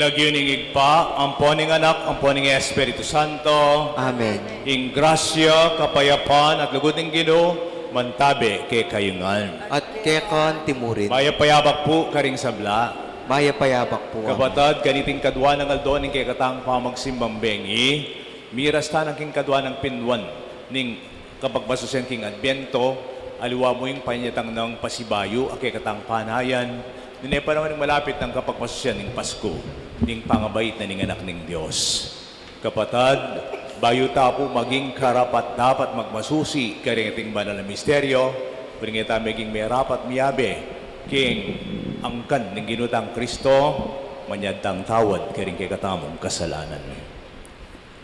Ilagyuning igpa, amponing anak, amponing Espiritu Santo. Amen. Ing grasya, kapayapaan at lugod ng Ginoo mantabe kay kayungan. At kekon timurin. Mayapayabak po karing sabla. Mayapayabak po. Kabatad, kaniting kadwa ng aldon ning kay katang pamagsimbang bengi. Miras ta ng king kadwa ng pinwan ning kapagbasusyan king adbento. Aliwa mo yung panyatang ng pasibayo, akay katang panayan. Dinay pa naman malapit ng kapagpasusyan ng Pasko, ning pangabait na ning anak ning Diyos. Kapatad, bayo tapo maging karapat dapat magmasusi karing ating banal na misteryo, pringita maging may rapat miyabe, king angkan ng ginutang Kristo, manyadtang tawad karing kay katamong kasalanan.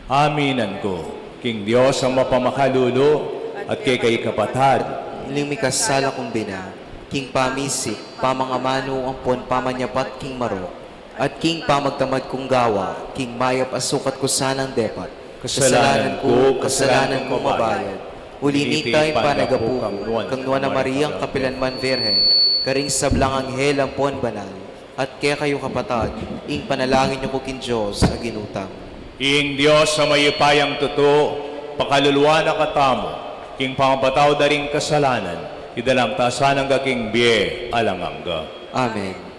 Aminan ko, king Diyos ang mapamakalulo at kay kapatad, Iling mikasala kong bina. King pamisik, pamangamano ang pon pamanyapat king maro, at king pamagtamad kong gawa, king mayap asukat ko sanang depat. Kasalanan ko mabayad. Ulinitay panagapukang, kang nuwan na Mariang kapilanman Virhen, karing sablang anghel ang pon banal, at kaya kayo kapatad, ing panalangin niyo ko king Diyos sa ginutang. ing Diyos sa mayupayang totoo, pakaluluwa na katamo, king pangabataw daring kasalanan, idalang tasan ang gaking biye alangangga. Amen.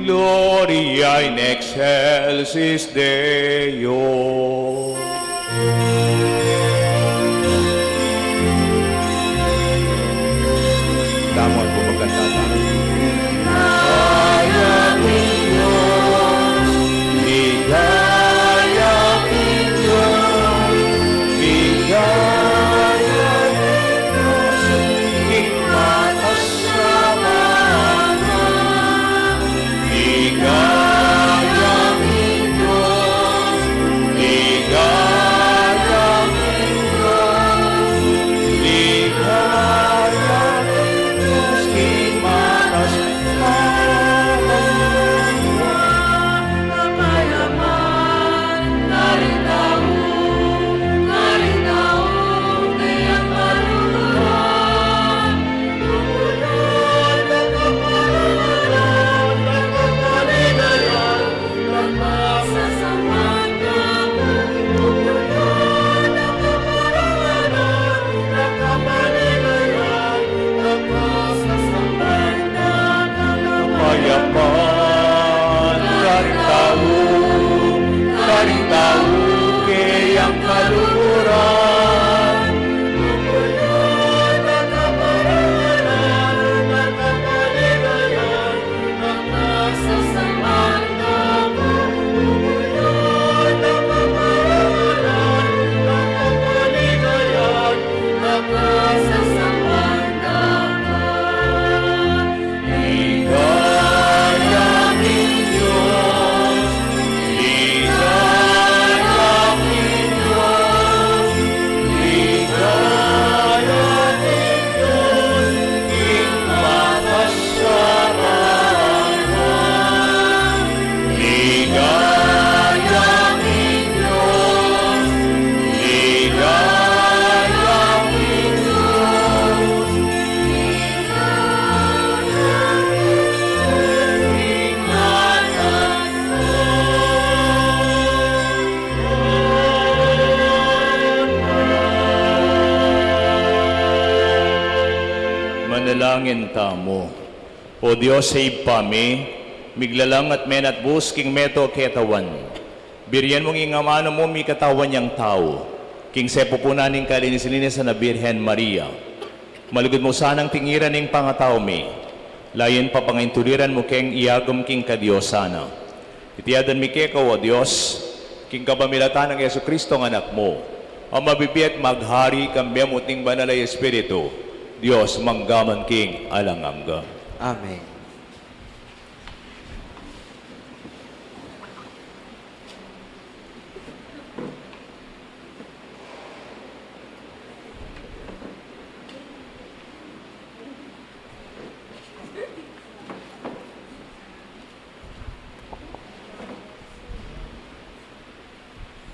Gloria in excelsis Deo. Damo at pumagkanta tayo. dalangin tamo. O Dios, save pami, miglalang at men at bus king meto ketawan. Biryan mong ingamano mo mi katawan yang tao, king sepo po naning kalinis-linis na Birhen Maria. Malugod mo sanang tingiran ning pangatao mi, layan pa pangintuliran mo keng iagom king kadiyosana. Itiyadan mi keko, o Dios, king kabamilatan ng Yesu Kristo ng anak mo, ang mabibiyat maghari kambyam uting banalay Espiritu, Diyos manggaman king alangangga. Amen.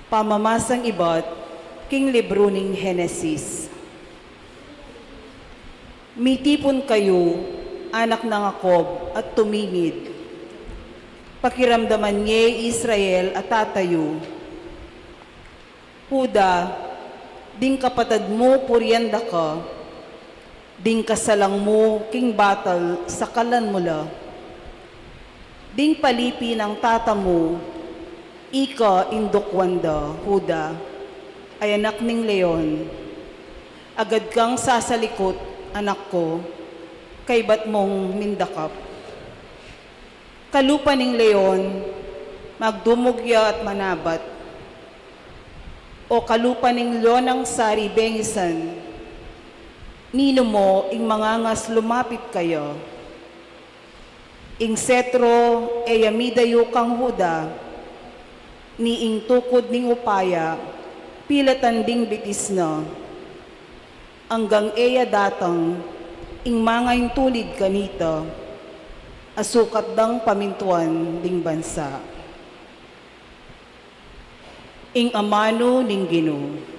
Pamamasang iba't king libro ning Henesis. Mitipon kayo, anak ng Jacob, at tumingid. Pakiramdaman niya Israel at tatayo. Huda, ding kapatad mo puryanda ka, ding kasalang mo king batal sa kalan mula. Ding palipi ng tata mo, ika indukwanda, Huda, ay anak ning leon. Agad kang sasalikot, anak ko, kay ba't mong mindakap. Kalupa ning leon, magdumugya at manabat. O kalupa ning lonang sari bengisan, nino mo ing mangangas lumapit kayo. Ing setro e yamidayo kang Huda, ni ing tukod ning upaya, pilatan ding bitis na. Hanggang eya datang, ing mangay tulid kanita, asukat dang pamintuan ding bansa. Ing amano ning Ginoo.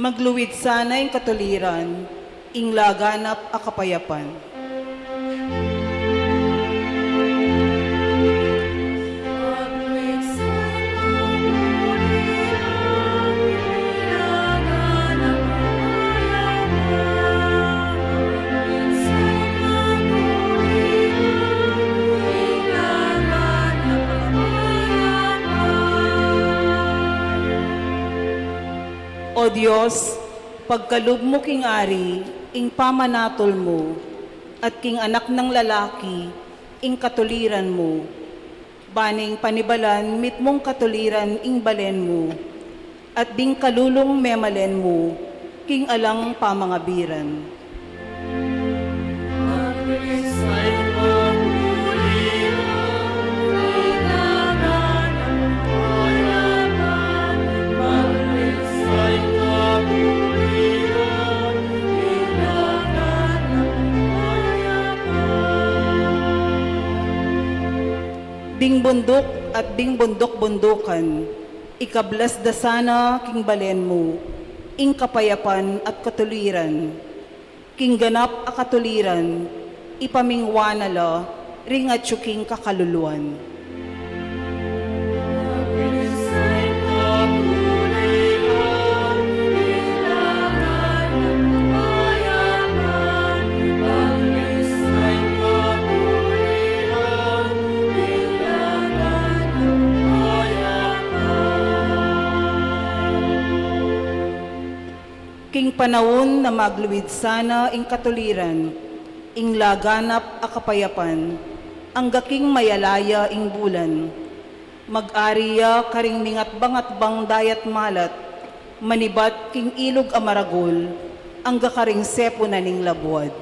Magluwid sana yung katuliran, ing laganap a kapayapan. O Diyos, pagkalub mo king ari, ing pamanatol mo, at king anak ng lalaki, ing katuliran mo, baning panibalan mit mong katuliran ing balen mo, at ding kalulong memalen mo, king alang pamangabiran. Ding bundok at ding bundok-bundukan, ikablas da sana king balen mo, ing kapayapan at katuliran. King ganap a katuliran, ipamingwanala, ring at king kakaluluan. King panahon na magluwid sana ing katuliran, ing laganap a kapayapan, ang gaking mayalaya ing bulan. Mag-ariya karing mingat bangat bang dayat malat, manibat king ilog amaragol, ang gakaring sepo na ning labuad.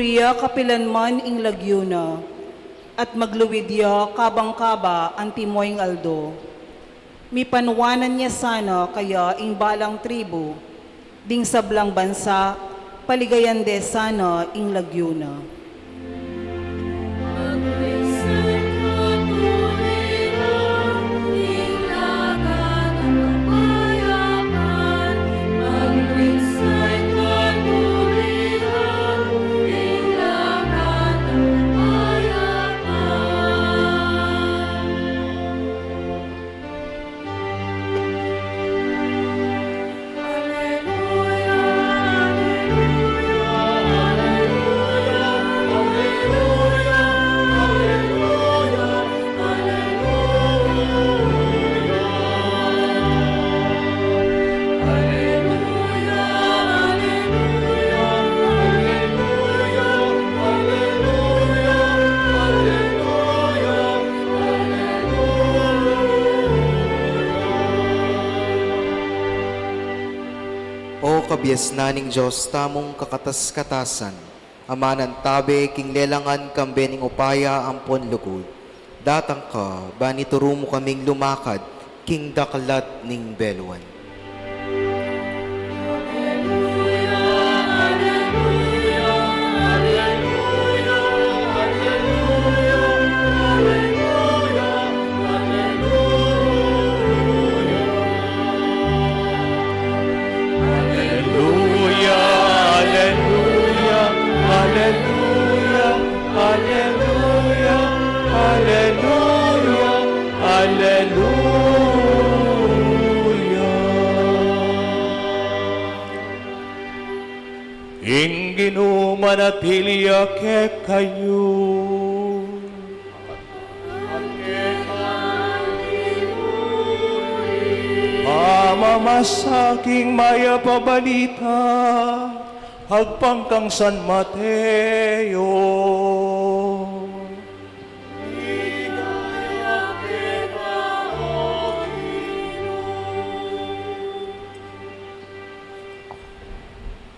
Puriya kapilanman ing lagyuna, at magluwidya kabang-kaba ang timoyng aldo. Mi panuwanan niya sana kaya ing balang tribo, ding sablang bansa, paligayan de sana ing lagyuna. O kabiasnaning Diyos, tamong kakatas-katasan, Ama ng tabe, king lelangan kambening upaya ampon lugod. Datang ka, bani turo mo kaming lumakad, king daklat ning belwan. Inginu manatilia ke kayo. Pamamasaking maya pabalita, hagpang kang San Mateo.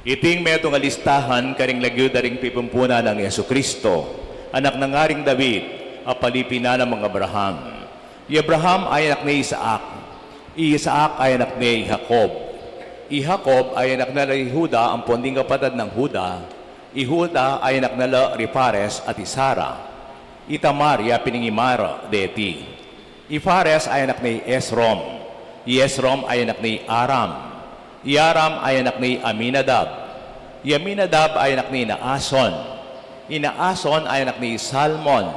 Iting metong alistahan karing lagyo daring pipumpuna ng Yesu Kristo, anak ng ngaring David, apalipina ng mga Abraham. I Abraham ay anak ni Isaac, Isaac ay anak ni Jacob, Jacob ay anak na Huda, ang ponding kapatid ng Huda, Huda ay anak na Ripares at Isara, Itamar ya piningimara deti, Ifares ay anak ni Esrom, Esrom ay anak ni Aram, Iaram ay anak ni Aminadab. Aminadab ay anak ni Naason. Inaason ay anak ni Salmon.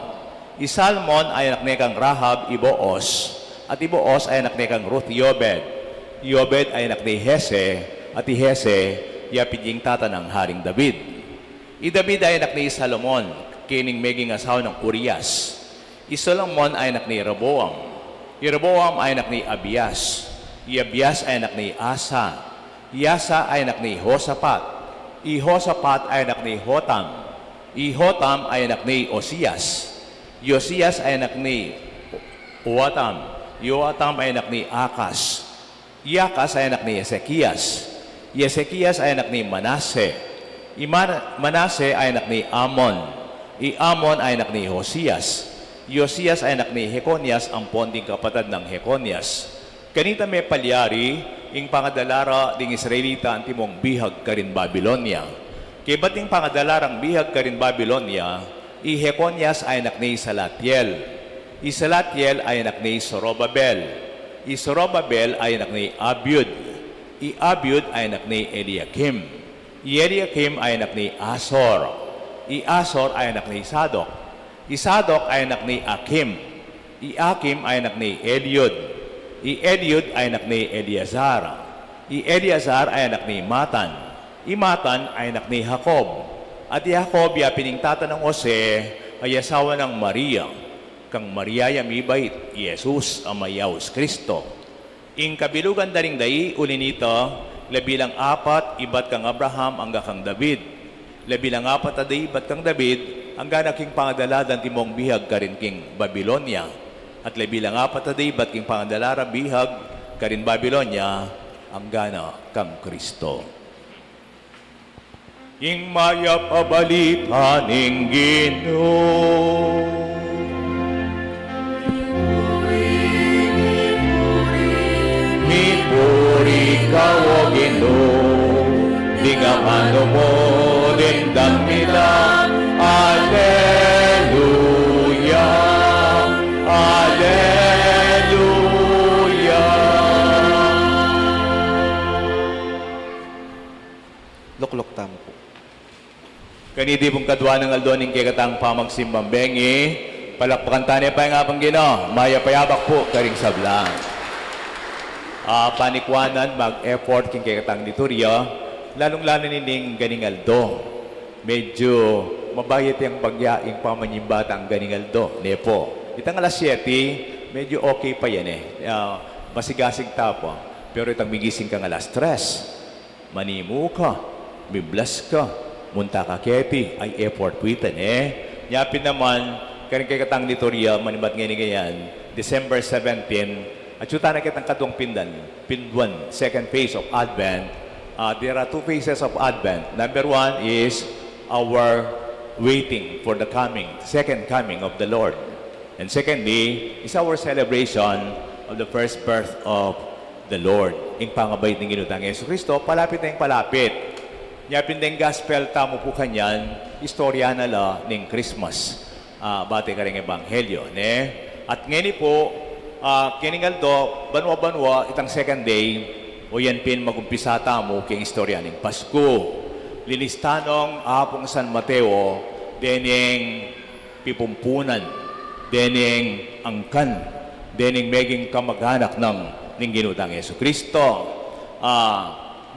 Isalmon ay anak ni kang Rahab, Iboos. At Iboos ay anak ni kang Ruth, Yobed. Yobed ay anak ni Hese. At Hese, yapiding tata ng Haring David. David ay anak ni Salomon, kining meging asawa ng Urias. Salomon ay anak ni Rehoboam. Rehoboam ay anak ni Abias. Abias ay anak ni Asa. Asa ay anak ni Hosapat. Hosapat ay anak ni Hotam. Hotam ay anak ni Osias. Osias ay anak ni Joatam. Joatam ay anak ni Akas. Akas ay anak ni Ezekias. Ezekias ay anak ni Manase. Manase ay anak ni Amon. Amon ay anak ni Hosias. Hosias ay anak ni Jeconias, ang ponding kapatid ng Jeconias. Kanita may palyari, ing pangadalara ding Israelita ang timong bihag karin Babilonia. Kay bating pangadalarang bihag karin Babilonia, Jeconias ay anak ni Salatiel. Salatiel ay anak ni Zorobabel. Zorobabel ay anak ni Abiud. Abiud ay anak ni Eliakim. Eliakim ay anak ni Asor. Asor ay anak ni Sadok. Sadok ay anak ni Akim. Akim ay anak ni Eliud. Eliud ay anak ni Eleazar. Eleazar ay anak ni Matan. Matan ay anak ni Jacob. At Jacob ya piningtata ng Jose ay asawa ng Maria. Kang Maria yamibait, Jesus amayaws Kristo. Ing kabilugan daring dayi ulinito, labilang apat ibat kang Abraham angga kang David. Labilang apat aday ibat kang David angga na king pangadaladan timong bihag karin king Babilonia. At labilang apat na ibat king pangandalara bihag karin Babilonia ang gana kang Kristo. ing maya pabalita ning Ginoo. Mipuri ka o Ginoo, di nga mano mo din damila. Alleluia, Alleluia. Luklok tamo po. Kanidi pong kadwa ng aldoning kay katang pamagsimbang bengi, palakpakan tani pa nga pang Ginoo, maya payabak po karing sablang. Panikwanan, mag-effort king kay katang liturya, lalong-lalo nining ganing aldo. Medyo mabayat yung bagyaing pamanyimbat ang ganing aldo. Nepo, itang alas 7, medyo okay pa yan masigasig tapo. Pero itang migising kang alas 3, manimu ka, biblas ka, munta ka keti, ay effort po itan Nyapin naman, karing kay katang liturya, manibat ngayon ganyan, December 17, at yuta na kitang katong pinduan, second phase of Advent. There are 2 phases of Advent. Number 1 is our waiting for the second coming of the Lord. And secondly, is our celebration of the first birth of the Lord. Ing pangabait ng Ginutang Yesu Kristo, palapit na yung palapit. Nyapin din gospel, tamo po kanyan, istorya na la ng Christmas. Bate ka rin ebanghelyo. At ngayon po, kiningaldo, banwa-banwa, itang second day, o yan pin magumpisa tamo king istorya ng Pasko. Lilistanong apong San Mateo, dening pipumpunan, dening angkan, dening meging kamag-anak ng Ginutang Yesu Kristo.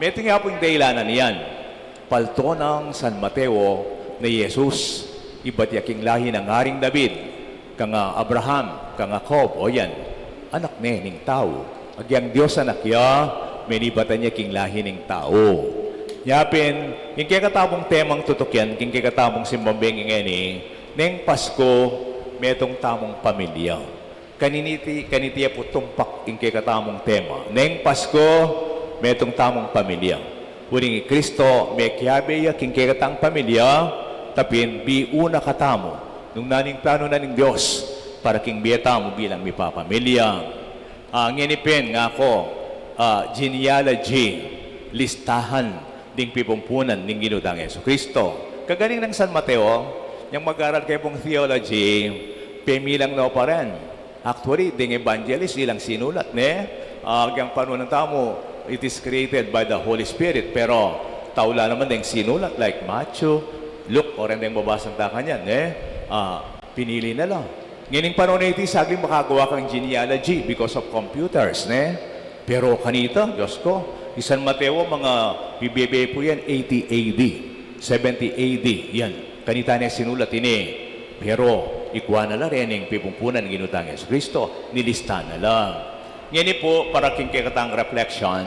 Meting apong daylanan yan, palto ng San Mateo na Jesus, iba't yaking lahi ng Haring David, kang Abraham, kang Jacob, o yan, anak ne ning tao. Agyang Diyos anak ya, menibatan niya king lahi ning tao. Yapin, yung kaya katabong temang tutok yan, yung kaya katabong simbambing ngeni, neng Pasko, metong tamong pamilya. Kanitiya po tumpak yung kaya katamong tema. Neng Pasko, metong tamong pamilya. Huling Kristo, may kiyabe ya, king kaya katang pamilya, tapin, biuna katamo, nung naning plano na ng Diyos, para king biyata mo bilang may papamilya. Nginipin nga ako, genealogy, listahan, ding pipumpunan ng Ginutang Yesu Kristo. Kagaling ng San Mateo, yung mag-aral kayo pong theology, pemilang na pa rin. Actually, ding evangelist, ilang sinulat, yung paano ng tamo, it is created by the Holy Spirit, pero taula naman ding sinulat, like Matthew, Luke, o rin ding babasang takan yan, pinili na lang. Ngayon panahon na iti, sagling makagawa kang genealogy because of computers, Pero kanita, Diyos ko, San Mateo, mga BBB po yan, 80 AD, 70 AD, yan. Kanita niya sinulat Pero, ikuha na lang rin yung pipumpunan ng Ginutang Yesu Kristo, nilista na lang. Ngayon po, para king katang reflection,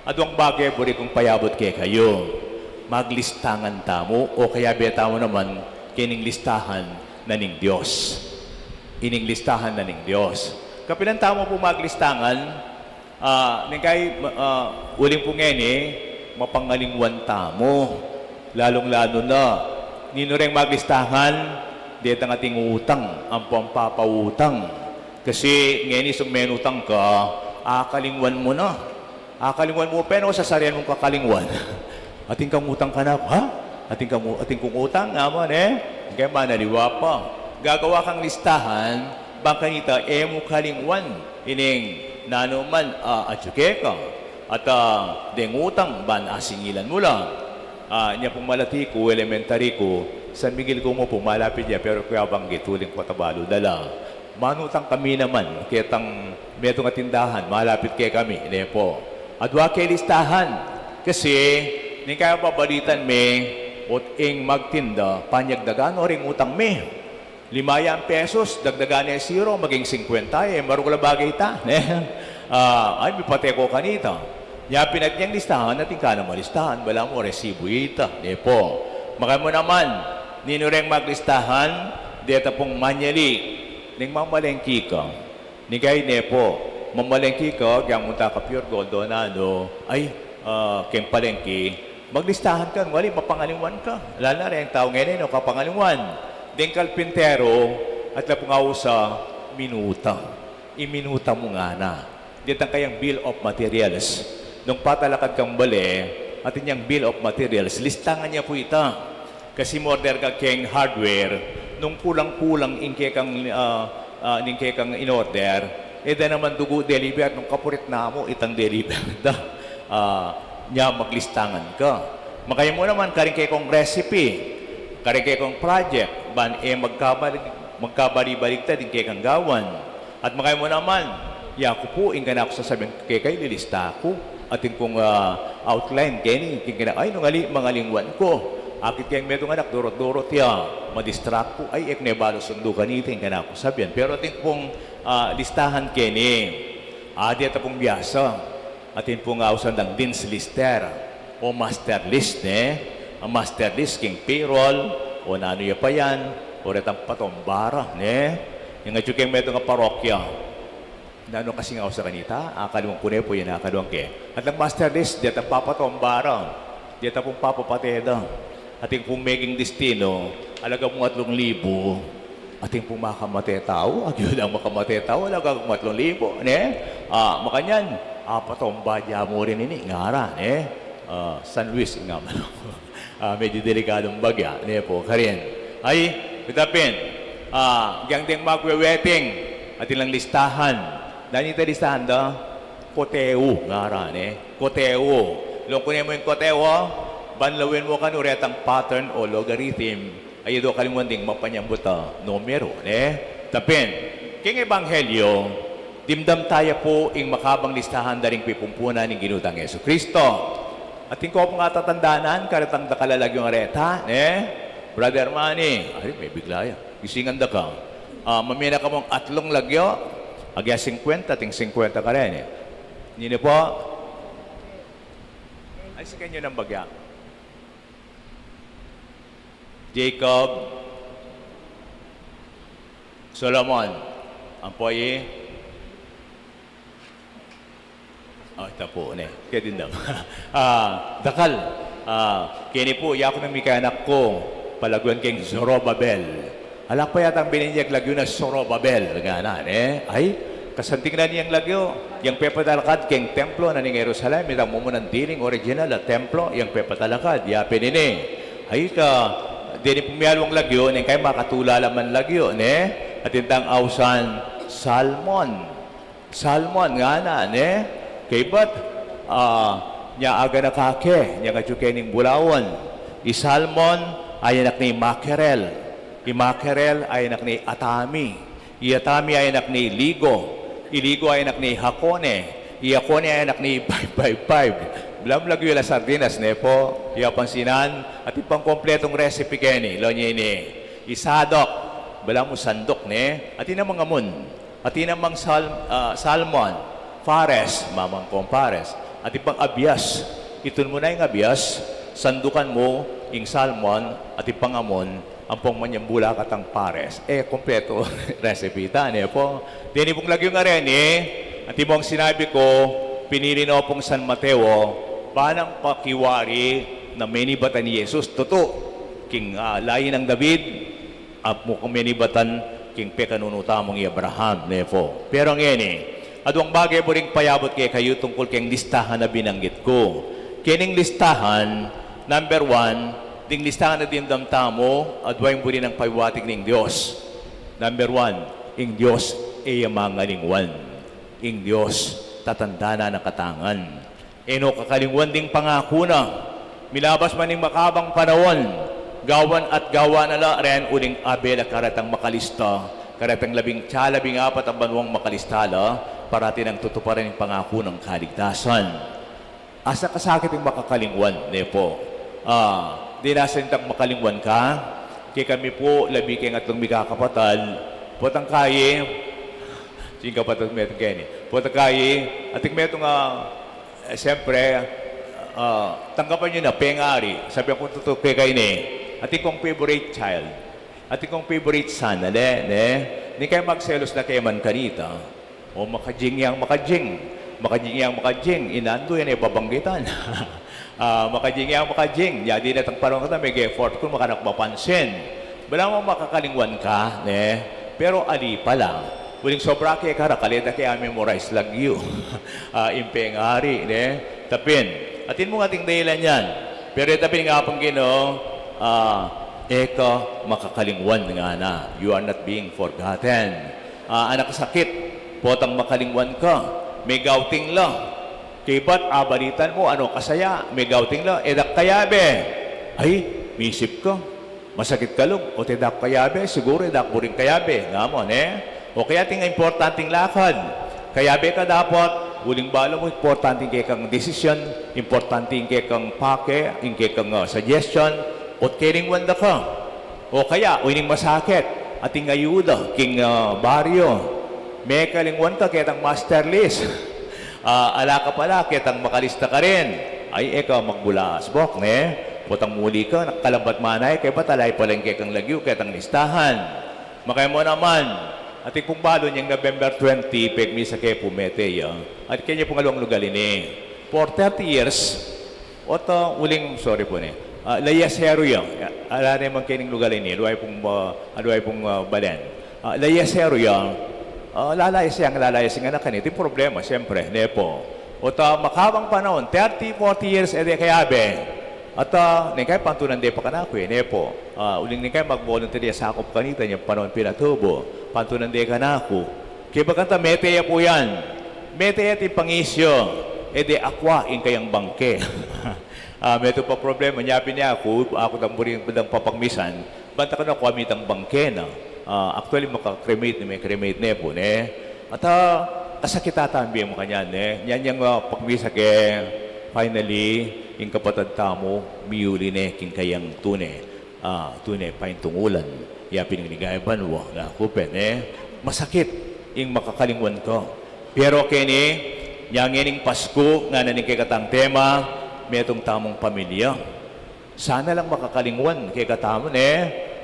adwang bagay buri kong payabot kay kayo. Maglistangan tamo, o kaya beta mo naman, kining listahan na ning Diyos. Ining listahan na ning Diyos. Kapilan tamo po maglistangan, ningkay uling po ngayon mapangalingwan tamo. Lalong-lalo na, ninureng maglistahan, dito ang ating utang, ang pampapautang. Kasi ngayon isang menutang ka, akalingwan mo na. Akalingwan mo, pero sa sariyan mong kakalingwan. Ating kang utang ka na, ha? Ating kong utang naman, Kaya manaliwa pa. Gagawa kang listahan, bang kanita, mo kalingwan, ining nanuman, atsuke ka. At deng utang, ban asingilan mo lang. Niya pong malati ko, elementary ko, San Miguel ko mo po, malapit niya, pero kaya banggit, huling patabalo dala. Manutang kami naman, kitang metong atindahan, malapit kay kami, po. Adwa kay listahan, kasi, ni kaya babalitan ot ing magtinda, panyagdagan o ring utang ₱5 dagdagan niya 0, maging 50, marugula bagay ta. Ay, may pate ko kanita. Niya pinagyang listahan, natin ka na malistahan, wala mo resibo ita. Po. Maka mo naman, ninureng maglistahan, deta pong manyali, ning mamalengki ka. Nigay po, mamalengki ka, kaya munta ka pure gold, ay, kem palengki, maglistahan ka, wali, mapangaliwan ka. Lalo na rin, ang tao ngayon, no, kapangaliwan. Ding kalpintero, at lapungao sa minuta. Iminuta mo nga na. Dito ang kayang bill of materials. Nung patalakad kang bali, at inyang bill of materials, listangan niya po ita. Kasi order ka keng hardware, nung kulang-kulang ingke kang in-order, naman dugo deliver, nung kapurit na mo, itang deliver da. Niya maglistangan ka. Makaya mo naman, karing kay kong recipe, karing kay kong project, magkabali-baligtad din kay kang gawan. At makaya mo naman, ko po, ingka na ako sasabihin kay lilista ako. At yung kong outline, kaya ay, nung mga lingwan ko. Akit kayang medong anak, durot-durot madistract ko, ay, eknebalo sundo kanita, ingka na ako sabihin. Pero ating pong listahan kini, di at pong biyasa. Atin pong ausan ng Dean's Lister o Master List, ang Master List, king payroll, o nano ya pa yan, o retang patombara, yung nga yung medong nga parokya, nano kasi nga sa kanita, akaluang kune po yan, akaluang ke. At ang Master List, di at ang papatombara, di at ang pong papapateda, ating pong meging destino, alaga mong 3,000, ating pong makamate tao, agyo lang makamate tao, alaga mong 3,000, makanyan, patomba dya mo rin ini, ngara, San Luis, nga man. Medyo delikadong bagya, po, karin. Ay, pitapin, yang ding magwe-wedding, at ilang listahan. Dahil ito listahan da, koteo, ngara, koteo. Lungkunin mo yung koteo, banlawin mo kan uretang pattern o logarithm, ay do kalimutan ding mapanyambuta numero, Tapin, king ebanghelyo, dimdam tayo po ing makabang listahan daring pipumpunan ng ginutang Yesu Kristo. At yung ko nga tatandanan, karatang dakalalag yung areta, Brother Manny, ay, may bigla yan. Gisingan da ka. Mamina ka mong 3 lagyo, agya 50, ting 50 ka rin, Nino po? Ay, sikan nyo ng bagya. Jacob, Solomon, ang poye, ito po, kaya din daw. Dakal, kini po, yako ng mikanak ko, palaguan keng Zorobabel. Alak pa yata ang bininyag lagyo na Zorobabel. Gana, ay, kasanting na niyang lagyo. Yang pepatalakad keng templo na ning Jerusalem, itang mumunang diling original at templo, yang pepatalakad, yapin ini. Ay, dini pumiyalwang lagyo, ning kay makatulalaman lagyo, at intang ausan, Salmon. Salmon, nga na, kay ba't niya aga na kake, niya kachuke ning bulawon. Salmon ay anak ni Makerel. Makerel ay anak ni Atami. Atami ay anak ni Ligo. Ligo ay anak ni Hakone. Hakone ay anak ni 555. Blam lagyo la sardinas, po. Pansinan. At ipang kompletong recipe keni. Lonye ni Isadok. Bala mo sandok, At inamang amon. At inamang salmon. Fares, mamang kong Fares. At ipang abias, itun mo na yung abias, sandukan mo yung salmon at ipang amon, ang pong manyambula katang Fares. Kompleto recipe ta, po. Dini pong lagyo nga rin, at ibang sinabi ko, pinili na pong San Mateo, panang pakiwari na menibatan ni Jesus. Totoo, king layin ng David, at mukhang menibatan, king pekanunuta mong Abraham, po. Pero ngayon, adwang bagay mo rin payabot kayo tungkol kayong listahan na binanggit ko. Kining listahan, number 1, ding listahan na dimdamta mo, adwang mo rin ang paywatig ng Diyos. Number 1, ing Diyos ay mga lingwan. Ing Diyos, tatanda na ng katangan. Eno kakalingwan ding pangako na, milabas man ng makabang panahon, gawan at gawa na la rin uling abel at karatang makalista, karatang 14 ang banwang makalistala, parati nang tutuparin ang pangako ng kaligtasan. Asa kasakit yung makakalingwan, po. Di nasa nitang makalingwan ka, kaya kami po, labi kayong atlong mikakapatad, potang kaye, sing kapatad metong kaya potang kaye, ating metong, siyempre, tanggapan nyo na, pengari, sabi ako tutok kay kayo ating kong favorite child, ating kong favorite son, ni kayo magselos na kayo man kanita, o makajing yang makajing, inando yan ay babanggitan. Makajing yang makajing. Jadi natang parang kata may effort kung makanak mapansin. Wala mo makakalingwan ka, ne? Pero ali pa lang. Uling sobra kaya karakalita kaya memorize lang yu. Impeng hari, ne? Tapin. Atin mo ating dahilan yan. Pero tapin nga pang Ginoo, eka makakalingwan nga na. You are not being forgotten. Anak sakit, potang makalingwan ka. May gauting lang. Kibat, balitan mo, ano kasaya, may gauting lang. Edak kayabe. Ay, misip ko. Masakit kalog. O tedak kayabe, siguro edak mo rin kayabe. Nga mo, ne? O kaya ting importanteng lakad. Kayabe ka dapat, uling balo mo, importanteng kay kang desisyon, importanteng kay kang pake, kay kang suggestion, o kiring wanda ka. O kaya, uling masakit, ating ayuda, king baryo. May kalingwan ka, kaya tang master list. Ala ka pala, kaya tang makalista ka rin. Ay, eka, magbulas, bok, ne? Putang muli ka, nakalabat manay, kaya batalay pa lang kaya kang lagyo, kaya tang listahan. Makaya mo naman, ating pong balo niyang November 20, pegmi sa kaya pumete, at kanya pong alawang lugal ini. For 30 years, oto, uling, sorry po ne, layasero yung, ala naman kayo ng lugal ini, aluay pong balen. Layasero yung, lalayas yung anak kanito, yung problema, siyempre, nepo. Oto, makabang panahon, 30, 40 years, edi kayabe. At ningkay pantunan de pa kanako nepo. Uling ningkay mag-volunteer sakop kanita niya panahon pinatubo. Pantunan de kanako. Kaya bakanta meteya po yan. Meteya ti pangisyo. Ede akwa in kayang bangke. Meto pa problema niya ako tamburin badang papagmisan. Banta ko na kwamitang bangke na. Actually maka-cremate ni may cremate nepo ne. At kasakitatan biya mo kanya ne. Yan yung pagmisa ke finally, yung kapatid tamo, miyuli ne, king kayang tune paintungulan, yapin ng ligayaban mo, na kupen, masakit, yung makakalingwan ko. Pero kini, yang ining Pasko, nga naning kay katang tema, may itong tamong pamilya. Sana lang makakalingwan, kay katamon,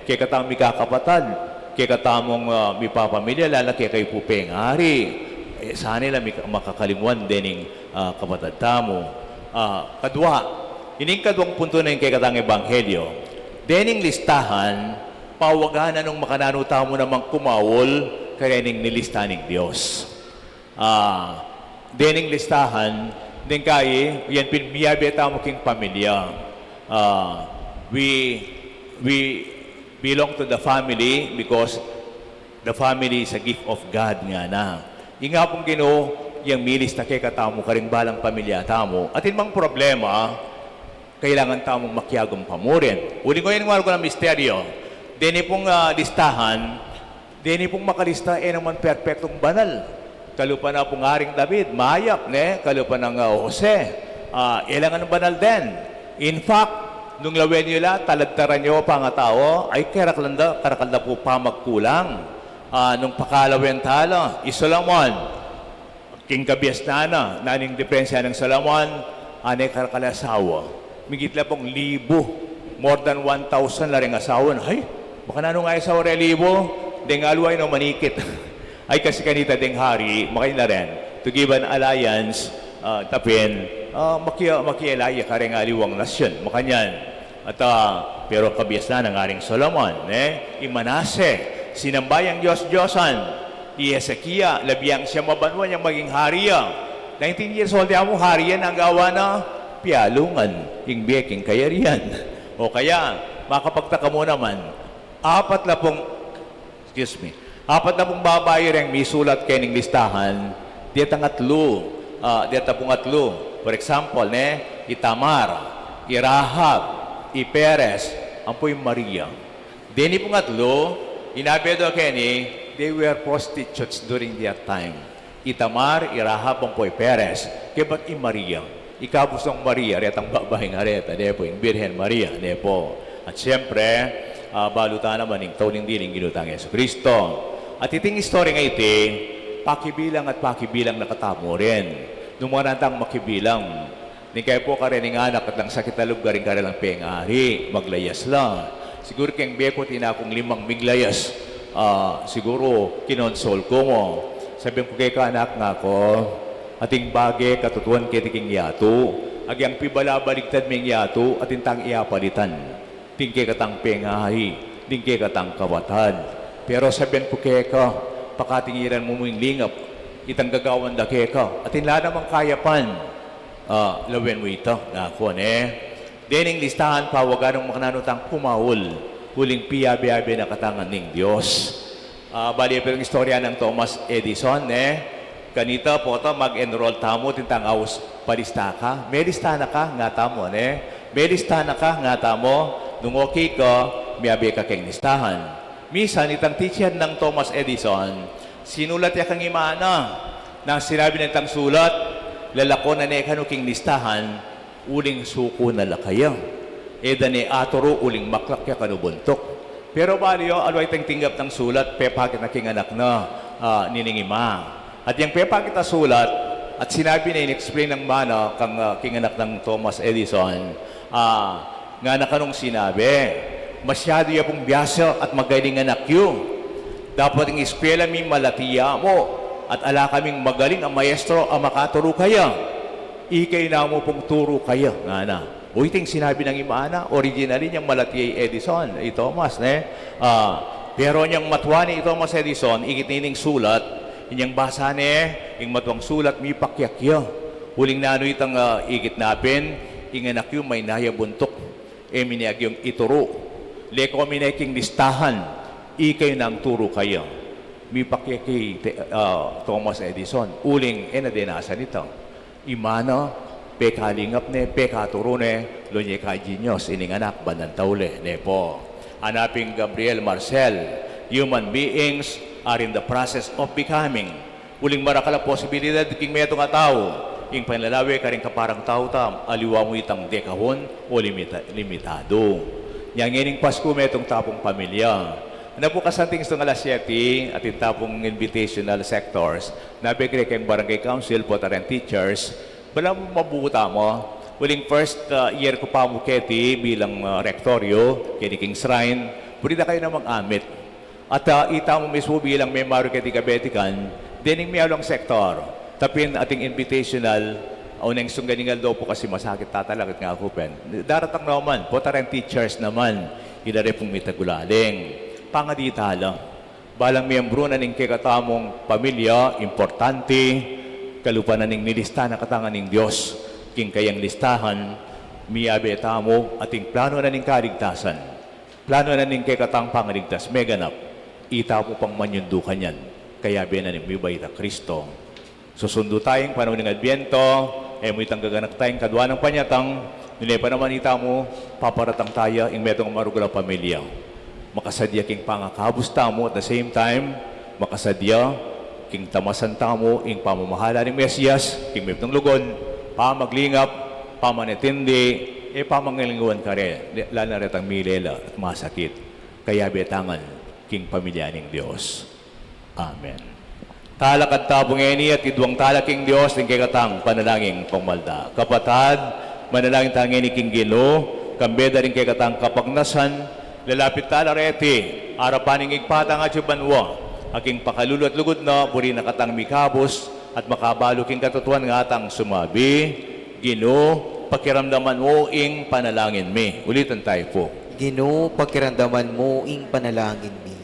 kay katamong may kakapatad, kay katamong may papamilya, lalaki kay pupeng hari. Sana lang makakalingwan din yung kapatid tamo. Kadwa, ining kadwang punto na yung kay katang ebanghelyo. Dening listahan, pawaganan ng makananuta mo namang kumawol kaya ning nilistahan ng Diyos. Dening listahan, din kay, yan pinbiyabeta mo king pamilya. We belong to the family because the family is a gift of God nga na. Inga pong Ginoo, yung milis na kay katamo karing balang pamilya tamo. At mang problema, kailangan tamong makyagong pamurin. Uling ko yun ko ng misteryo. Dini pong listahan, dini pong makalista, naman perfectong banal. Kalupa na pong Haring David, mayap, ne? Kalupa ng Jose. Ilangan ng banal din. In fact, nung lawen nyo taladtaran nyo pa nga tao, ay karakalda po pa magkulang. Nung pakalawen tala, Solomon, king kabias na naning diferensya ng Solomon, anay karakalasawa. Migitla pong 1,000, more than 1,000 na rin asawa. Ay, baka na nung ay sa libo, ding alway no manikit. Ay kasi kanita ding hari, makain na rin, to give an alliance, tapin, makialaya ka rin aliwang nasyon, makanyan. At, pero kabias na ng aring Solomon, Imanase, sinambayang Diyos-Diyosan, Ezekiel, labiyang siya mabanwan yung maging hariya. 19 years old mo, hariya ang gawa na pialungan, yung beking kayariyan. O kaya, makapagtaka mo naman, 40 babae rin may sulat kayo ng listahan, diyatang atlo. For example, Itamar, Irahab, Iperes, ang po yung Maria. Dini pong atlo, inabedo kayo they were prostitutes during their time. Itamar, Irahab, ang po'y Peres. Kaya ba't Maria? Ikabos ng Maria, retang babaeng areta, depo, yung Birhen Maria, depo. At siyempre, balutan naman yung tauling dining ginutang Yesu Kristo. At iting story nga iti, pakibilang nakatamo rin. Nung mga nantang makibilang, ni kayo po ka rin ng anak at lang sakit na lugar rin ka rin lang pengari, maglayas lang. Siguro kayong beko tinakong 5 miglayas, siguro kinonsol ko mo. Sabi ko kay anak nga ko, ating bagay katutuan kitiking yato, agyang pibalabaligtad ming yato at intang iapalitan. Tingke katang pengahi, tingke katang kawatad. Pero sabihan ko keka, pakatingiran mo mong lingap, itang gagawan da keka, at inla namang kayapan. Lawen mo ito, nakon Dening listahan pawagan ng makananutang pumawol, huling piyabi-yabi na katangan ng Diyos. Bali pero yung istorya ng Thomas Edison, kanita po ito mag-enroll tamo, tintang awas palista ka. May lista na ka, nga tamo, May lista na ka, nga tamo, nung okay ka, miyabi ka keng listahan. Misan, itang teacher ng Thomas Edison, sinulat ya kang imana, nang sinabi ng itang sulat, lalako na nekanuking listahan, uling suko na lakaya. Dani atoro uling maklak ya kanubuntok. Pero baliyo, alway tang tinggap ng sulat, pepakit na kinganak na niningima. At yung pepakit na sulat, at sinabi na in-explain ng mana kang kinganak ng Thomas Edison, nga na kanong sinabi, masyado ya pong biyasa at magaling anak yun. Dapat ang eskwela mi malatiya mo at ala kaming magaling ang maestro ang makaturo kaya. Ikay na mo pong turo kaya. Nga na. Uiting sinabi ng imana, originally niyang malatiya Edison, Thomas. Pero niyang matwa ni Thomas Edison, ikitining sulat, inyang basa yung matwang sulat, mi pakyakya. Huling nano itang igit napin, inganak yung may nayabuntok. Miniyag yung ituro. Leko minaking listahan, ikay nang turo kayo. Mi pakyaki Thomas Edison, uling nadenasan ito. Imana, pekalingap pekaturo lonye ka genius, ining anak, banantaule, po. Hanaping Gabriel Marcel, human beings are in the process of becoming. Uling marakala posibilidad, king meto nga tao, ing panlalawi ka rin kaparang tao tam, aliwa mo itang dekahon o limitado. Yang Pasko metong tapong pamilya. Napukasanting sa alas 7 at itapong invitational sectors, nabigre kayong barangay council, potaren teachers, bala mo mabuta mo. Uling first year ko pa mo keti bilang rektoryo, kiniking shrine, pwede kayo na mag-amit. At ita mo mismo bilang memaro keti kabetikan, dining miyalong sektor, tapin ating invitational, unang sungganingal daw po kasi masakit tatalakit nga ako pen. Daratang naman, potaren teachers naman, ilare pong mitagulaling. Pangadita lang. Balang miyembro na ning kikatamong pamilya, importante, kalupanan ning nilista na katangan ning Diyos, king kayang listahan, miyabe tamo, ating plano na ning kaligtasan. Plano na ning kikatang pangaligtas, meganap, ita po pang manyundukan yan, kaya na ning mibay na Kristo. Susundo tayong panahon ng Adbyento, mo itang gaganak tayong kadwa ng panyatang, nilay pa naman ita mo, paparatang tayo, ing metong marugula pamilya. Makasadya king pangakabus tamo at the same time, makasadya king tamasan tamo ing pamamahala ni Mesiyas, king miptong lugon, pamaglingap, pamanitindi, pamangilinguan ka rin, lalo na rin ang milela at masakit. Kaya betangan king pamilya ng Diyos. Amen. Talak at tabong eni at idwang talak king Diyos, ning kikatang panalangin pangmalda. Kapatad, manalangin tangin ni king Gino, kambeda rin kikatang kapagnasan, lalapit tala reti, arapaning igpatang at banwa, aking pakalulot lugod na, buri nakatang mikabos, at makabalo king katutuan nga atang sumabi, Gino, pakiramdaman mo ing panalangin mi. Ulitan tayo po. Gino, pakiramdaman mo ing panalangin mi.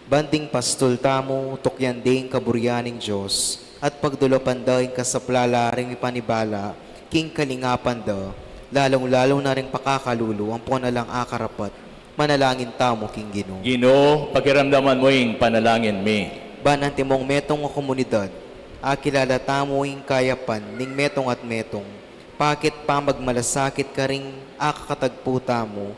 Banding pastol tamo, tukyan ding kaburyaning Diyos, at pagdulapan da ing kasaplala ring ipanibala, king kalingapan da, lalong-lalong na ring pakakalulo, ang punalang akarapat, manalangin tamo king Gino. Gino, pakiramdaman mo ing panalangin mi. Banante mong metong o komunidad, akilala tamo ing kayapan, ning metong at metong, pakit pa magmalasakit ka ring akakatagpo tamo,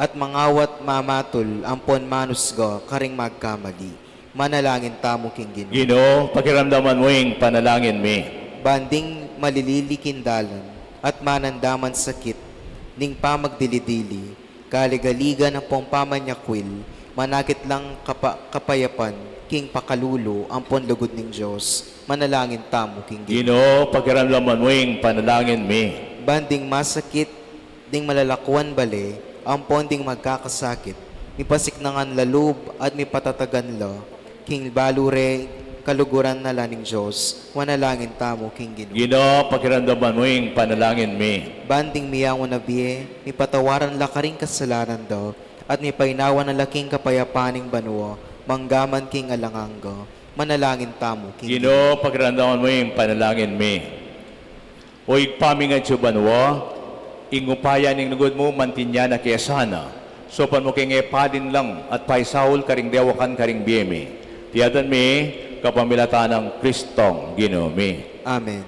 at mangawat mamatol, ampon manusga, karing magkamali. Manalangin tamo king Gino. Gino, pakiramdaman mo ing panalangin mi. Banding malililikindalan, at manandaman sakit, ning pamagdilidili, kaligaligan ang pong pamanyakwil, manakit lang kapayapan, king pakalulo, ang ponlugod ng Diyos, manalangin tamo, king Gino. Gino, pakiramdaman mo ing panalangin mi. Banding masakit, ding malalakuan bale, ang ponding magkakasakit, mi pasiknangan lalub, at mi patatagan la, king balure, kaluguran na laning Diyos, wanalangin tamo king Ginoo. Ginoo, pakiramdaman mo yung panalangin mi. Banding miyango na biye, ni patawaran lakaring kasalanan daw, at ni painawan na laking kapayapaning banwa, manggaman king alanganggo, manalangin tamo king Ginoo, pakiramdaman mo yung panalangin mi. O igpamingan siya banwa, ingupaya ning nugod mo mantinya na kiyasana. Sopan mo king epadin lang at paisawol karing dewakan karing biyemi. Tiyadan mi, kapamilatan ng Kristong Ginoo mi. Amen.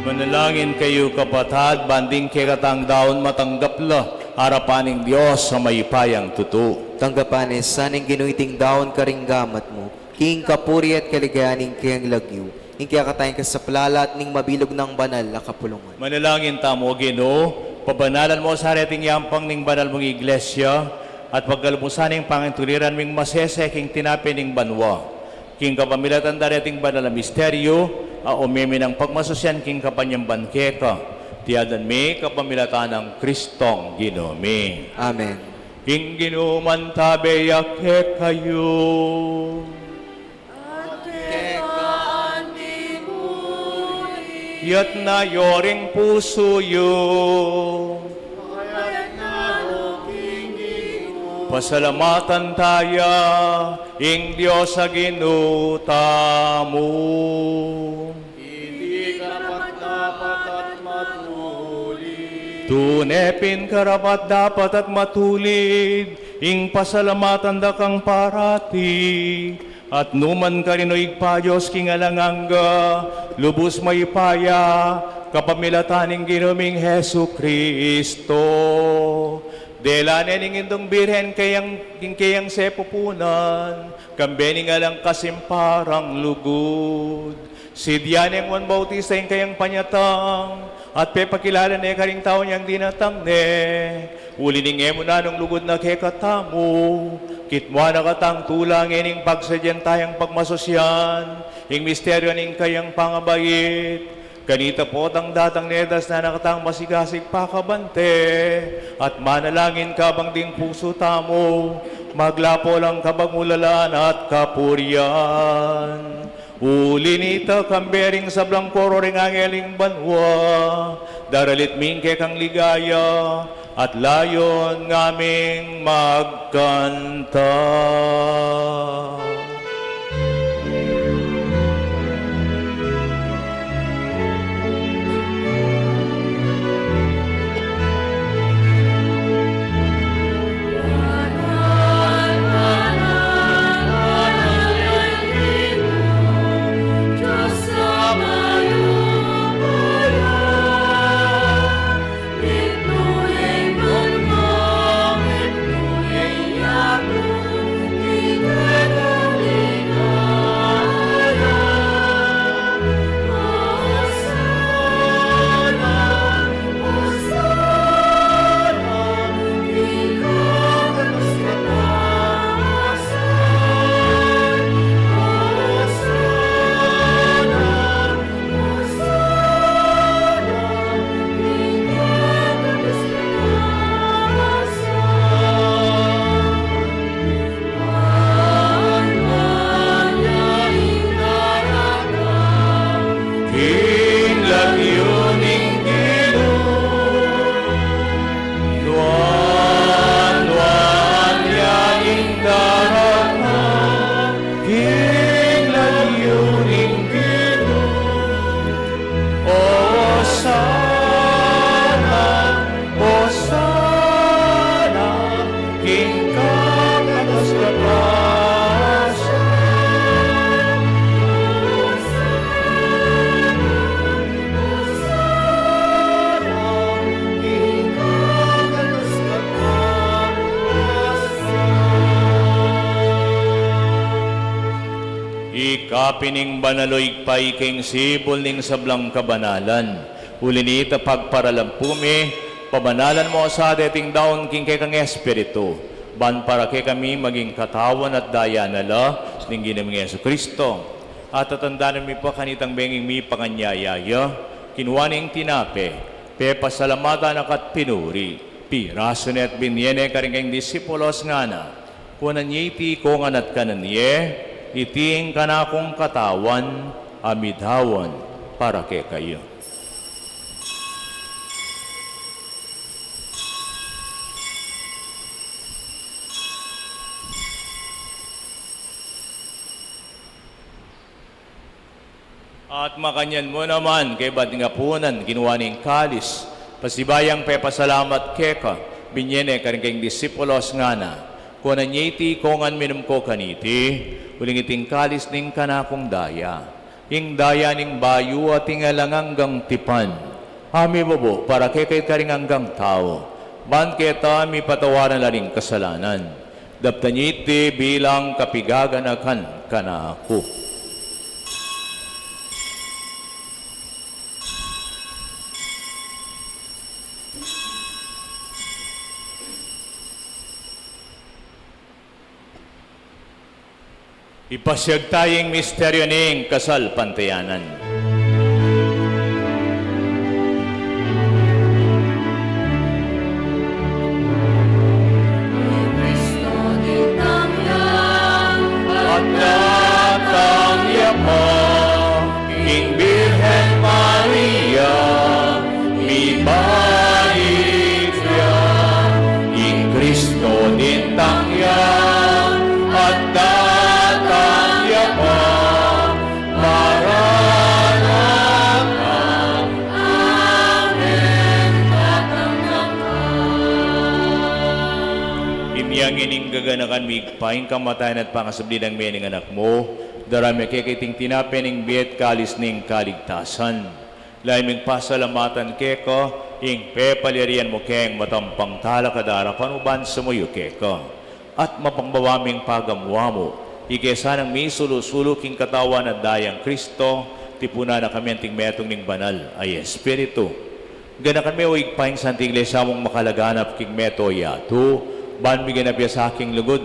Manalangin kayo kapatad, banding kikatang daon matanggap la, harapaning Diyos sa mayipayang tutu. Tanggapanes, saning ginuiting daon karing gamat mo, king kapuri at kaligayaning kiyang lagyo, ning kiyakatayin ka sa plalat ning mabilog ng banal na kapulungan. Manalangin tamo, Ginoo, pabanalan mo sa reting yampang ning banal mong iglesia, at pagkalumusan ning pangintuliran ming masese king tinapin ning banwa. King kapamilatan dareting banal na misteryo, umimi ng pagmasusyan king kapanyang bankeka, tiyadan mi kapamilatan ng Kristong Ginoo mi. Amen. King Ginoo man tabeyak kayo. Yat na yoring puso yo. Pasalamatan taya, ing Diyos sa ginuta mo. Hindi karapat-dapat at matulid. Tunepin karapat dapat at matulid, ing pasalamatan da kang parati. At numan ka rin o igpayos king alanganga, lubos maipaya, kapamilataning ginuming Hesu Kristo. Delanen ing indong birhen kayang sepupunan, kambening alang kasimparang lugod. Si Dianeng Juan Bautista ing kayang panyatang, at pepakilala na karing tao niyang dinatang ne. Uli ning emo na nung lugod na kekatamo, Kitwa na katang tulang ining pagsadyan tayang pagmasosyan, ing misteryo ning kayang pangabayit. Kanita po ang datang nedas na nakatang masigasig pakabante, at manalangin ka bang ding puso tamo, maglapo lang kabangulalaan at kapurian. Uli nita kambering sa blangkoro ring angeling banwa, daralit mingke kang ligaya, at layon ngaming magkanta. Kapining banaloy pay king sibol ning sablang kabanalan. Ulinita pagparalampume, pabanalan mo sa dating daon king kay kang espiritu. Ban para kay kami maging katawan at daya nala, ning ginaming Yesu Kristo. At tatandaan mi pa kanitang benging mi panganyayaya, kinuwaning tinape, pepasalamatan akat pinuri, piraso net binyene karing kang disipulos nga na, kunan yiti kongan at kanan ye, iting kanakong katawan, amidhawan para kay kayo. At makanyan mo naman kay Badingapunan, ginawa ning kalis, pasibayang pepasalamat keka, binyene karing kang disipulos nga na, kunan yiti kongan minum ko kaniti, uling iting kalis ning kanakong daya, ing daya ning bayu at ingalanganggang tipan, ami bobo para kay karing hanggang tao, ban keta mi patawaran laling kasalanan, daptanyiti bilang kapigaganakan kanako. Ipasyag tayong misteryo ning kasal pantayanan. At natangya mo, King Birhen Maria, ibalik siya, King Kristo din tangya, at tatangya mo, Maranatha. Amen. Inyang ining gaganakan migpaing kamatayan at pangasabli ng mening anak mo, darami kikiting tinapening biet kalis ning kaligtasan. Lain ming pasalamatan keko, ing pepalirian mo keng matampang talakadara panuban sa muyo keko. At mapangbawaming pagamwa mo, ikesa ng may sulusulo king katawan at dayang Kristo, tipuna na kami anting metong ning banal ay Espiritu. Ganakan may uig paing sa anting iglesia mong makalaganap king meto yato, ban mi ganapya sa aking lugod,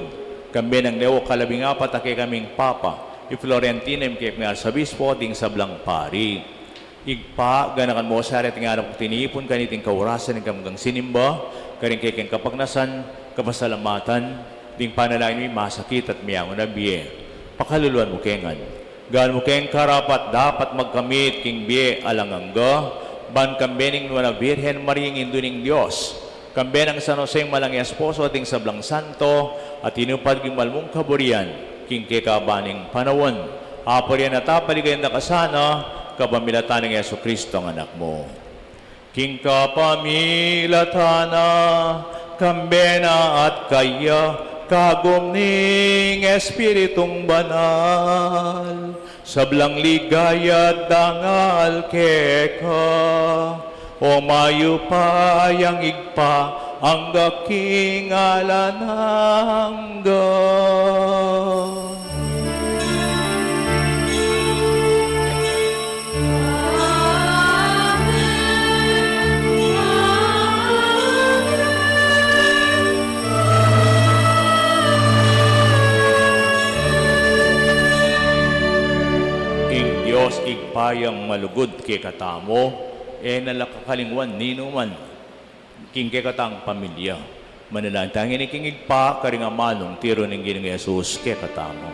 Kambe ng Leo kalabing apat ake kaming Papa, i Florentinem kay nga Arzobispo ting sablang pari. Igpa, ganakan mo sa arit nga kung tinipon kaniting kaurasan ng kamgang sinimba, karing kay kang kapagnasan, kapasalamatan, ding panalain may masakit at miyangon na biye. Pakaluluan mo kengan. Gaan mo keng karapat dapat magkamit king biye alangangga, ban kambening na Birhen Mariang Induning Diyos. Kambe ng San Jose malang esposo ating sablang santo at inupad king malmong kaburian, king kekabaning panawon. Apo riyan at apaligayan na kasana, kapamilatan ng Yesu Kristo ang anak mo. King kapamilatana, kambena at kaya, kagom ning Espiritong Banal, sablang ligaya at dangal keka, o mayo pa yang igpa, ang gaking alanangga. Diyos igpayang malugod kay katamo, nalakakalingwan ninuman, king kay katang pamilya. Manalangtangin ni king igpa, karingamanong tiro ng Ginoong Yesus kay katamo.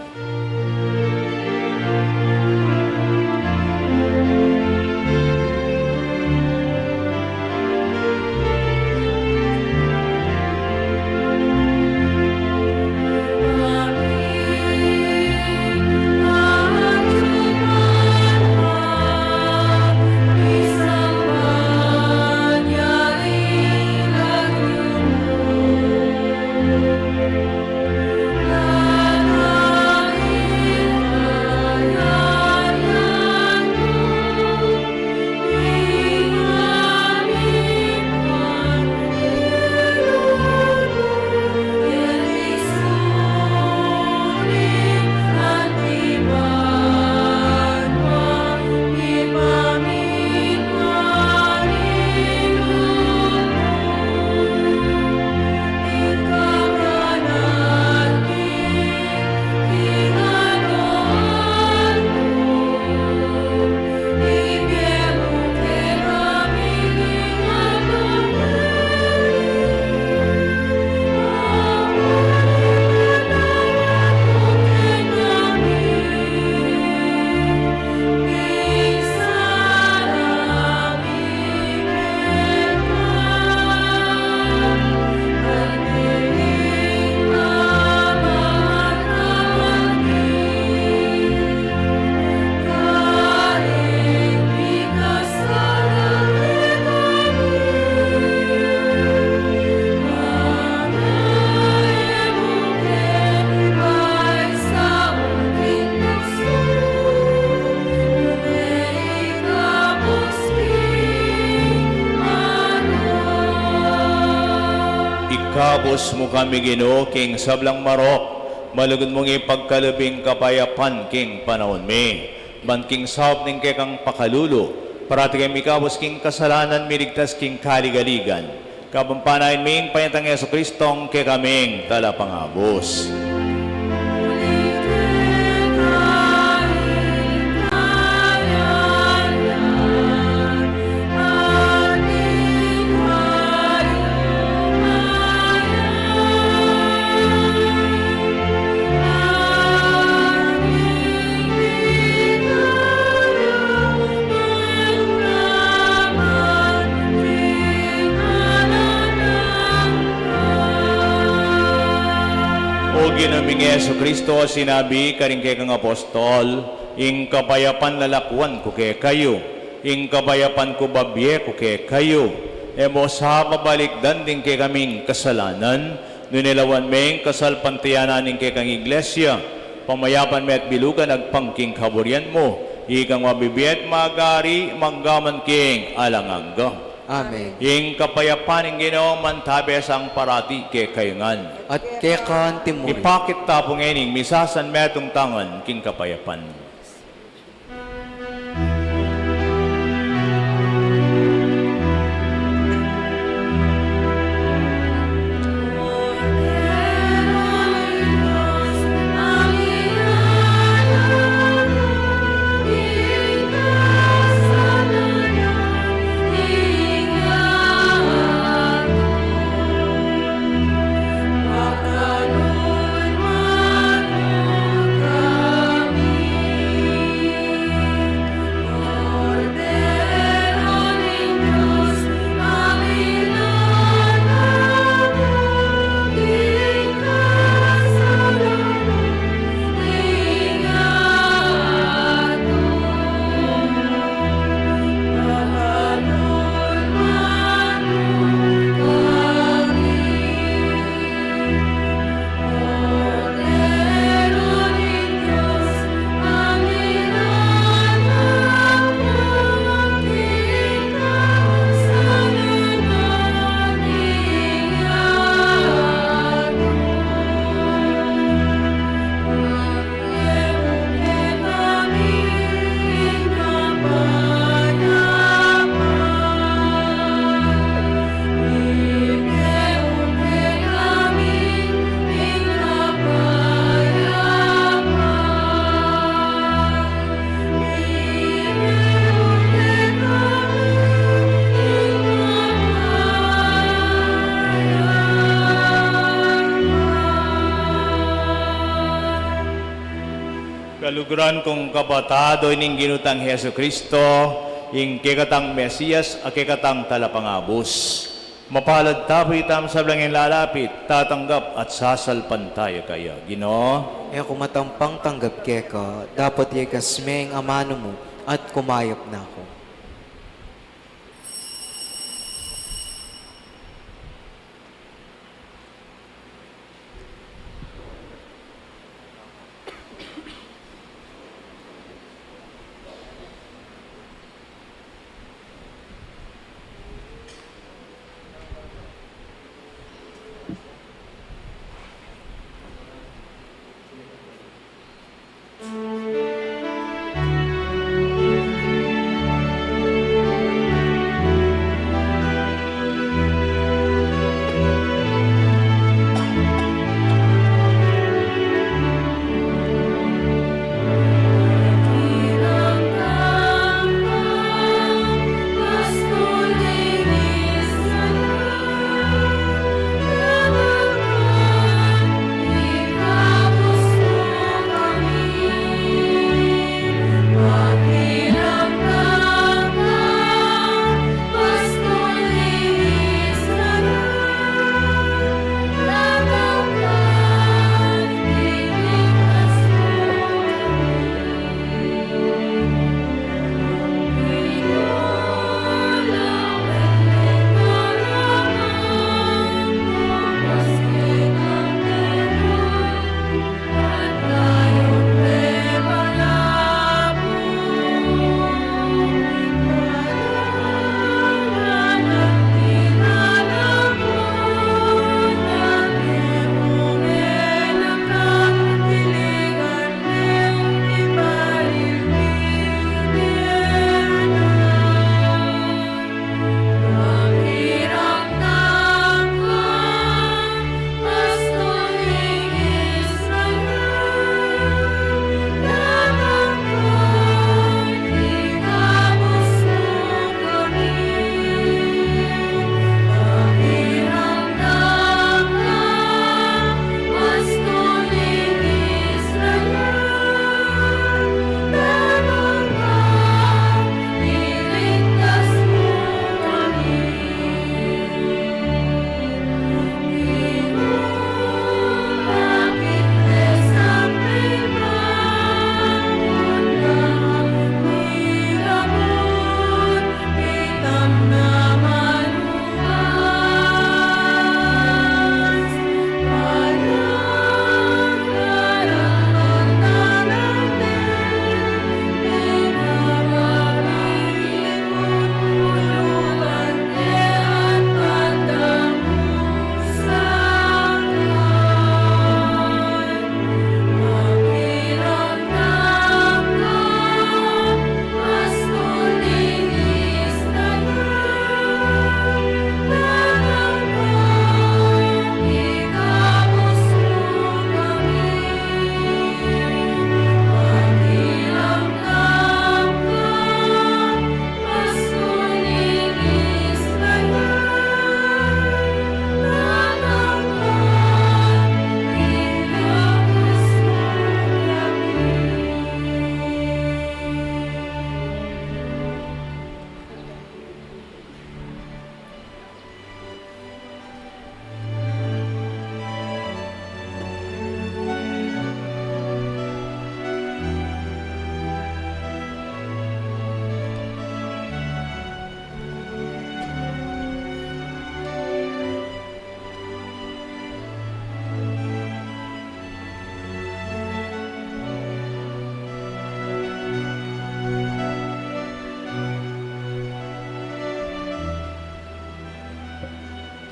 Ikabos mo kami Ginoo king sablang marok, malugod mong ipagkalabing kapayapan king panahon me. Ban king sawap ning kekang pakalulo, parati kami ikabos king kasalanan, mirigtas king kaligaligan. Kapampanain ming panyatang Yesu Kristong ke kaming talapangabos. Ginaming Yesu Kristo, sinabi karing kay kang apostol, ing kapayapan lalakwan ko kay kayo, ing kapayapan ko babye ko kay kayo, emo sa babalik din kay kaming kasalanan, nunilawan meng kasalpantiyanan ning kay kang iglesia, pamayapan me at bilugan agpangking kaburian mo, ikang mabibiyat magari, manggaman king alangangga. Amen. Ing kapayapan ng Ginoo mantabi sang parati kay kayungan. At kekan timuri. Ipakit tapong ening misasan metong tangan king kapayapan. Siguran kong kabatado ining ginutang Heso Kristo, ing kikatang Mesiyas, at kikatang talapangabos. Mapalad tapo itam sa blangin lalapit, tatanggap at sasalpan tayo kaya. Ginoo, E kung matampang tanggap keka, dapat ikasme ang amano mo at kumayap na ako.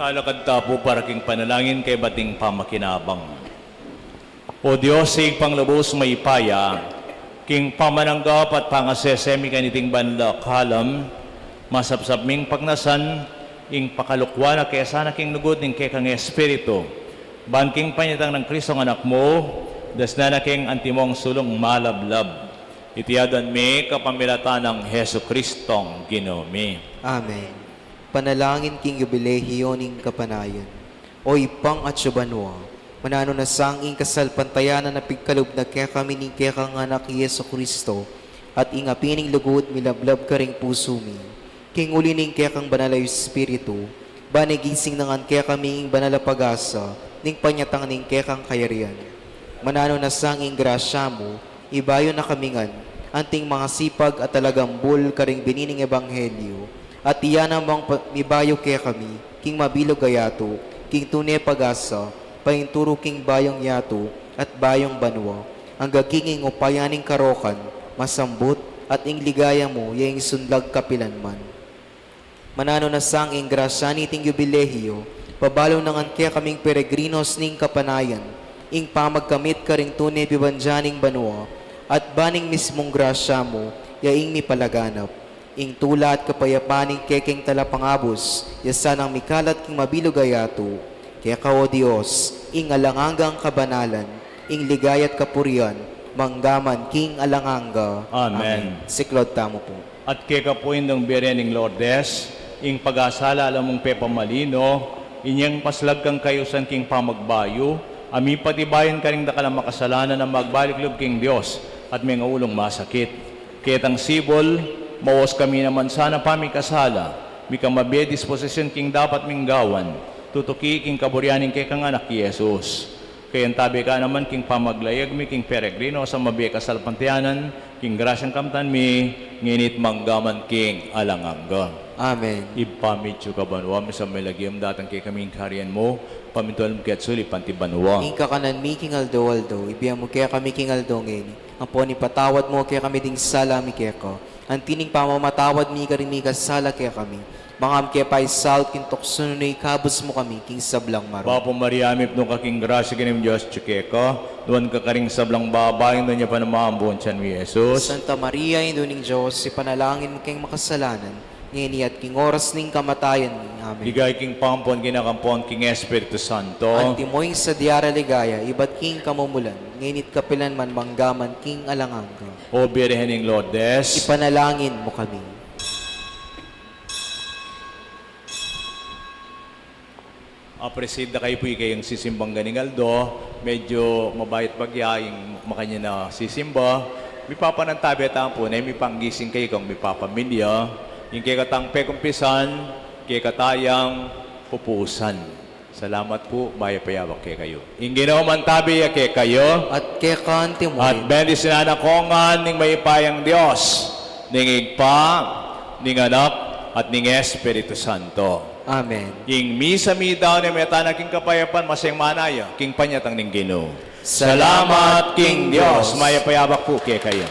Talakad tapo para king panalangin kay bating pamakinabang. O Diyos, sig panglubos may paya, king pamananggap at pangasesemi kaniting banla kalam, masapsap ming pagnasan, ing pakalukwa na kaya sana king nugod ning kay kang espiritu. Ban king panyatang ng Kristong anak mo, das na king antimong sulong malablab. Itiyadan mi kapamilatan ng Heso Kristong Ginoo mi. Amen. Panalangin king jubilehiyo ning kapanayon. O ipang at subanwa, Manano na sanging kasal pantayanan na pigkalub na kaya kami ni kaya kang anak Yeso Kristo, at ingapining lugod milablab ka ring puso mi. King ulining kaya kang banalay Espiritu, banigising nangan kaya kami ing banala pag-asa, ning panyatang ning kaya kang kayarian. Manano na sanging grasya mo, ibayo na kamingan, anting mga sipag at talagang bul karing binining ebanghelyo, at iyan namang mibayo kaya kami, king mabilog gayato, king tunay pag-asa, painturo king bayong yato, at bayong banwa, ang gaginging upayaning karokan, masambot, at ing ligaya mo, yaing sunlag kapilanman. Manano na sang ing grasya niting jubilehiyo, pabalo nangan kaya kaming peregrinos ning kapanayan, ing pamagkamit ka ring tunay bibanjaning banwa, at baning mismong grasya mo, yaing mi palaganap. Ing tula at kapayapaning kekeng talapangabos, yasan ang mikalat king mabilog ayato, kaya ka o Diyos, ing alangangang kabanalan, ing ligayat kapurian, manggaman king alanganga. Amen. Siklod tamo po. At kaya ka po indang berening Lordes, ing pag-asala alam mong pepamalino, inyang paslag kang kayo san king pamagbayo, ami patibayan ka ring dakalang makasalanan na magbaliklub king Diyos, at may ulong masakit. Ketang sibol, mawas kami naman sana pamikasala, mi kamabe disposisyon king dapat minggawan, tutuki king kaburyaning kay kang anak Yesus. Kayan tabi ka naman king pamaglayag mi king peregrino sa mabi kasalpantianan, king grasyang kamtan mi, nginit manggaman king alangangga. Amen. Ipamityo ka banwa, mi sa melagiyam datang kay kaming kariyan mo, pamintuan mo kaya't suli panti banwa. Ing kakanan mi king aldo, ibiyam mo kaya kami king aldongin, ang po ni patawad mo kaya kami ding sala mi kaya ko, ang tining pamamatawad mi karimigas sala kaya kami, mangam kaya pa'y salt king toksunoy kabus mo kami king sablang maro. Papo Maria, amip nung kaking grasya kinim Diyos tsukeka, doon ka karing sablang babaeng doon niya pa namambon siyan mi Jesus. Santa Maria, Induning Diyos, ipanalangin mo kayong makasalanan, ngayon at king oras ning kamatayan ni. Amen. Ligay king pampon, ginakampon, king Espiritu Santo. Antimoing sa diara ligaya, iba't king kamumulan, ngayon kapilan man manggaman king alanganga. O Birhening Lourdes, Ipanalangin mo kami. apresida kayo po kayong sisimbang ganing Aldo, medyo mabayat bagya yung makanya na sisimba. May papanantabi at po na may panggising kayo kung may papamilya, yung kay katang pekumpisan, kay katayang pupusan. Salamat po, mayapayawak kay kayo. Yung ginawaman tabi kay kayo, At kaya ka antimoy. at bendisin na kongan ning may ipayang Diyos, ning igpa, ning anak, at ning Espiritu Santo. Amen. Ing misa mi daw ni meta na king kapayapan masayang manaya, king panyatang ning Ginoo. Salamat, Salamat, King Diyos. Mayapayabak po kay kayo.